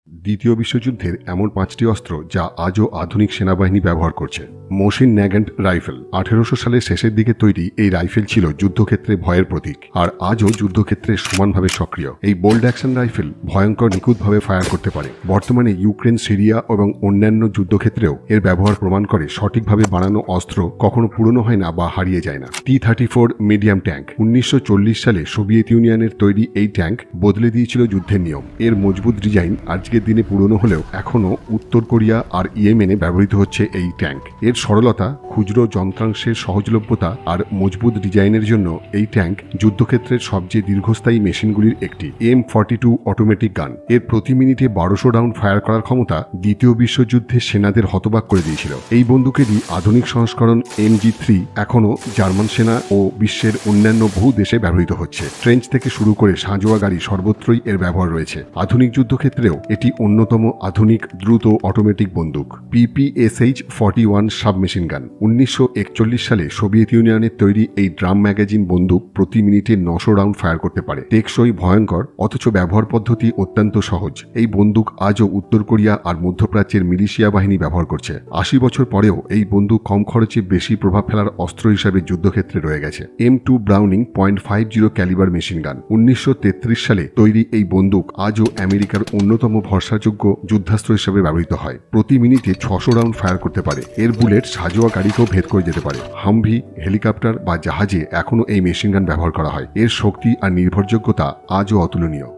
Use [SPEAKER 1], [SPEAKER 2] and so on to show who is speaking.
[SPEAKER 1] দ্বিতীয় বিশ্বযুদ্ধের এমন 5টি অস্ত্র যা আজও আধুনিক সেনাবাহিনী ব্যবহার করছে। মশিন ন্যাগেন্ট রাইফেল 1800 সালের শেষের দিকে তৈরি এই রাইফেল ছিল যুদ্ধক্ষেত্রে ভয়ের প্রতীক, আর আজও যুদ্ধক্ষেত্রে সমানভাবে সক্রিয়। এই বোল্ড অ্যাকশন রাইফেল ভয়ঙ্কর নিখুঁতভাবে ফায়ার করতে পারে। বর্তমানে ইউক্রেন, সিরিয়া এবং অন্যান্য যুদ্ধক্ষেত্রেও এর ব্যবহার প্রমাণ করে সঠিকভাবে বানানো অস্ত্র কখনো পুরনো হয় না বা হারিয়ে যায় না। T-34 মিডিয়াম ট্যাঙ্ক 1940 সালে সোভিয়েত ইউনিয়নের তৈরি এই ট্যাঙ্ক বদলে দিয়েছিল যুদ্ধের নিয়ম। এর মজবুত ডিজাইন আজকের দিনে পুরনো হলেও এখনও উত্তর কোরিয়া আর ইয়েমেনে ব্যবহৃত হচ্ছে এই ট্যাঙ্ক। এর সরলতা, খুচরো যন্ত্রাংশের সহজলভ্যতা আর মজবুত ডিজাইনের জন্য এই ট্যাঙ্ক যুদ্ধক্ষেত্রের সবচেয়ে দীর্ঘস্থায়ী মেশিনগুলির একটি। M42 অটোমেটিক গান এর প্রতি মিনিটে 1200 রাউন্ড ফায়ার করার ক্ষমতা দ্বিতীয় বিশ্বযুদ্ধে সেনাদের হতবাক করে দিয়েছিল। এই বন্দুকেরই আধুনিক সংস্করণ MG3 এখনও জার্মান সেনা ও বিশ্বের অন্যান্য বহু দেশে ব্যবহৃত হচ্ছে। ট্রেঞ্চ থেকে শুরু করে সাঁজোয়া গাড়ি সর্বত্রই এর ব্যবহার রয়েছে। আধুনিক যুদ্ধক্ষেত্রেও এটি অন্যতম আধুনিক দ্রুত অটোমেটিক বন্দুক। PPSH-41 সাবমেশিন গান 1941 সালে সোভিয়েত ইউনিয়নের তৈরি এই ড্রাম ম্যাগাজিন বন্দুক প্রতি মিনিটে 900 রাউন্ড ফায়ার করতে পারে। টেকসই, ভয়ঙ্কর, অথচ ব্যবহার পদ্ধতি অত্যন্ত সহজ। এই বন্দুক আজও উত্তর কোরিয়া আর মধ্যপ্রাচ্যের মিলিশিয়া বাহিনী ব্যবহার করছে। 80 বছর পরেও এই বন্দুক কম খরচে বেশি প্রভাব ফেলার অস্ত্র হিসাবে যুদ্ধক্ষেত্রে রয়ে গেছে। M2 Browning .50 calibre machine gun 1933 সালে তৈরি এই বন্দুক আজও আমেরিকার অন্যতম ভরসাযোগ্য যুদ্ধাস্ত্র হিসেবে ব্যবহৃত হয়। প্রতি মিনিটে 600 রাউন্ড ফায়ার করতে পারে। এর বুলেট সাঁজোয়া গাড়িকেও ভেদ করে যেতে পারে। হামভি, হেলিকপ্টার বা জাহাজে এখনও এই মেশিন গান ব্যবহার করা হয়। এর শক্তি আর নির্ভরযোগ্যতা আজও অতুলনীয়।